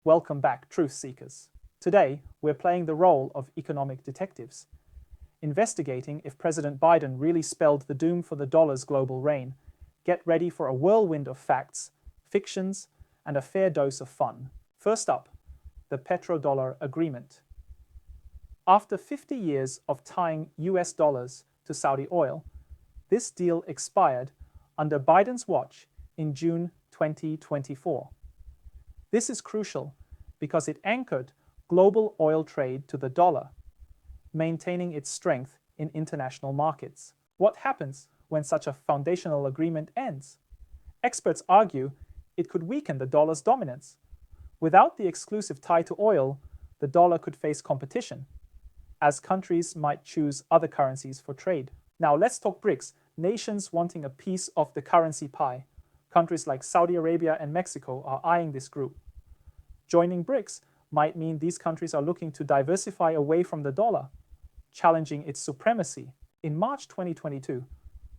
Welcome back, truth seekers. Today, we're playing the role of economic detectives, investigating if President Biden really spelled the doom for the dollar's global reign. Get ready for a whirlwind of facts, fictions, and a fair dose of fun. First up, the Petrodollar Agreement. After 50 years of tying US dollars to Saudi oil, this deal expired under Biden's watch in June 2024. This is crucial because it anchored global oil trade to the dollar, maintaining its strength in international markets. What happens when such a foundational agreement ends? Experts argue it could weaken the dollar's dominance. Without the exclusive tie to oil, the dollar could face competition, as countries might choose other currencies for trade. Now let's talk BRICS, nations wanting a piece of the currency pie. Countries like Saudi Arabia and Mexico are eyeing this group. Joining BRICS might mean these countries are looking to diversify away from the dollar, challenging its supremacy. In March 2022,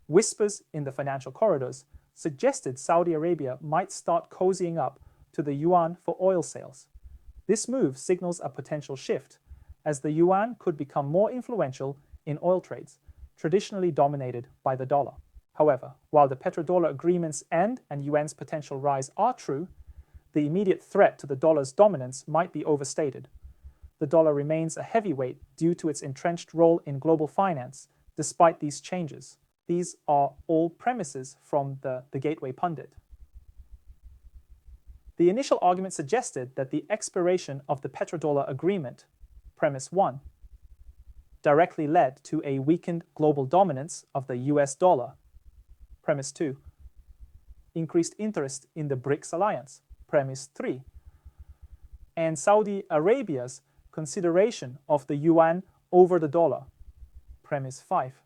whispers in the financial corridors suggested Saudi Arabia might start cozying up to the yuan for oil sales. This move signals a potential shift, as the yuan could become more influential in oil trades, traditionally dominated by the dollar. However, while the petrodollar agreement's end and yuan's potential rise are true, the immediate threat to the dollar's dominance might be overstated. The dollar remains a heavyweight due to its entrenched role in global finance, despite these changes. These are all premises from the Gateway Pundit. The initial argument suggested that the expiration of the petrodollar agreement, premise 1, directly led to a weakened global dominance of the US dollar, premise 2, increased interest in the BRICS alliance, premise 3, and Saudi Arabia's consideration of the yuan over the dollar, premise 5.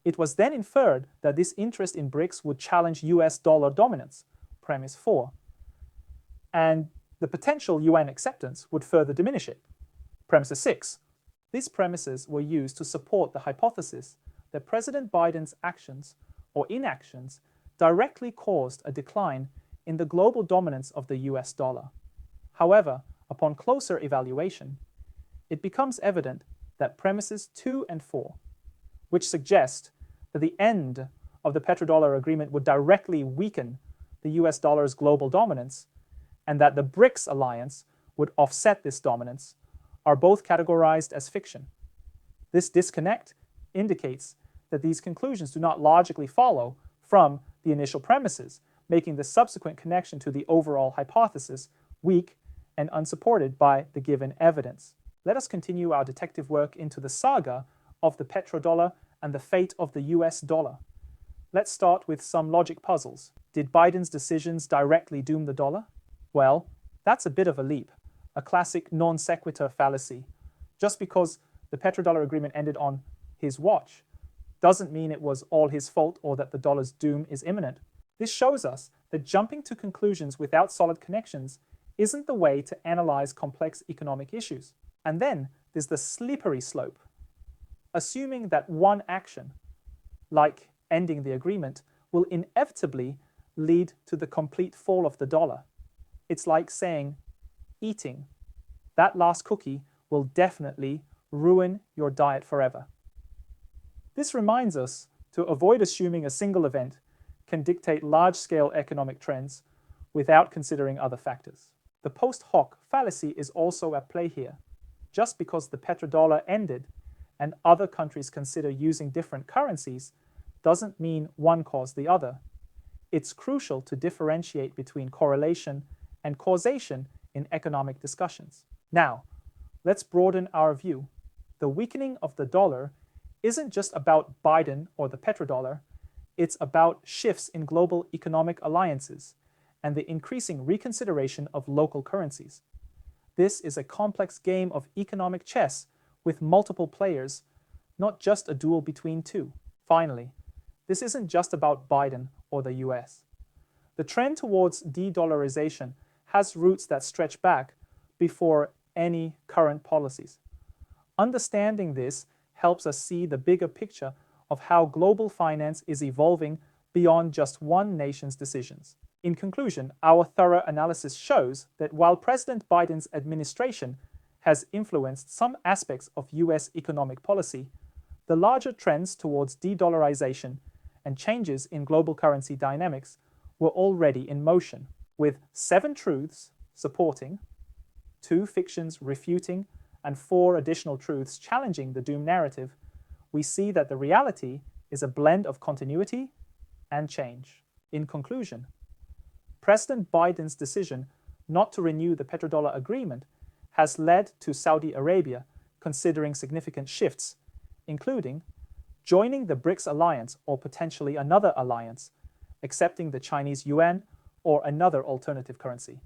It was then inferred that this interest in BRICS would challenge US dollar dominance, premise 4, and the potential yuan acceptance would further diminish it, premise 6. These premises were used to support the hypothesis that President Biden's actions or inactions directly caused a decline in the global dominance of the US dollar. However, upon closer evaluation, it becomes evident that premises 2 and 4, which suggest that the end of the petrodollar agreement would directly weaken the US dollar's global dominance, and that the BRICS alliance would offset this dominance, are both categorized as fiction. This disconnect indicates that these conclusions do not logically follow from the initial premises, making the subsequent connection to the overall hypothesis weak and unsupported by the given evidence. Let us continue our detective work into the saga of the petrodollar and the fate of the US dollar. Let's start with some logic puzzles. Did Biden's decisions directly doom the dollar? Well, that's a bit of a leap, a classic non sequitur fallacy. Just because the petrodollar agreement ended on his watch doesn't mean it was all his fault or that the dollar's doom is imminent. This shows us that jumping to conclusions without solid connections isn't the way to analyze complex economic issues. And then there's the slippery slope. Assuming that one action, like ending the agreement, will inevitably lead to the complete fall of the dollar. It's like saying, eating that last cookie will definitely ruin your diet forever. This reminds us to avoid assuming a single event can dictate large-scale economic trends without considering other factors. The post hoc fallacy is also at play here. Just because the petrodollar ended and other countries consider using different currencies doesn't mean one caused the other. It's crucial to differentiate between correlation and causation in economic discussions. Now, let's broaden our view. The weakening of the dollar isn't just about Biden or the petrodollar, it's about shifts in global economic alliances and the increasing reconsideration of local currencies. This is a complex game of economic chess with multiple players, not just a duel between two. Finally, this isn't just about Biden or the US. The trend towards de-dollarization has roots that stretch back before any current policies. Understanding this helps us see the bigger picture of how global finance is evolving beyond just one nation's decisions. In conclusion, our thorough analysis shows that while President Biden's administration has influenced some aspects of US economic policy, the larger trends towards de-dollarization and changes in global currency dynamics were already in motion, with 7 truths supporting, 2 fictions refuting, and 4 additional truths challenging the doom narrative. We see that the reality is a blend of continuity and change. In conclusion, President Biden's decision not to renew the petrodollar agreement has led to Saudi Arabia considering significant shifts, including joining the BRICS alliance or potentially another alliance, accepting the Chinese yuan or another alternative currency,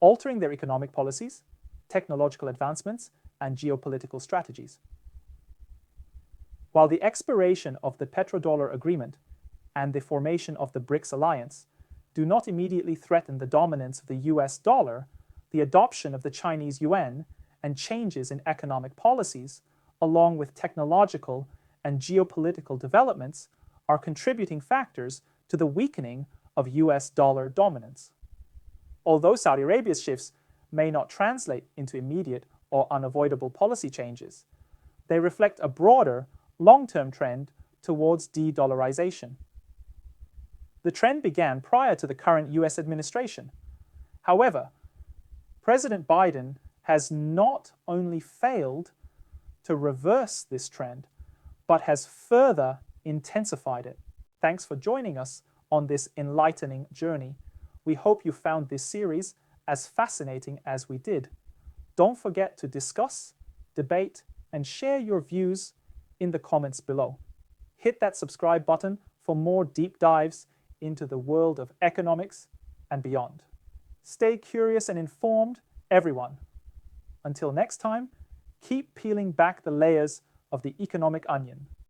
altering their economic policies, technological advancements, and geopolitical strategies. While the expiration of the petrodollar agreement and the formation of the BRICS alliance do not immediately threaten the dominance of the US dollar, the adoption of the Chinese yuan and changes in economic policies, along with technological and geopolitical developments, are contributing factors to the weakening of US dollar dominance. Although Saudi Arabia's shifts may not translate into immediate or unavoidable policy changes, they reflect a broader, long-term trend towards de-dollarization. The trend began prior to the current US administration. However, President Biden has not only failed to reverse this trend, but has further intensified it. Thanks for joining us on this enlightening journey. We hope you found this series as fascinating as we did. Don't forget to discuss, debate, and share your views in the comments below. Hit that subscribe button for more deep dives into the world of economics and beyond. Stay curious and informed, everyone. Until next time, keep peeling back the layers of the economic onion.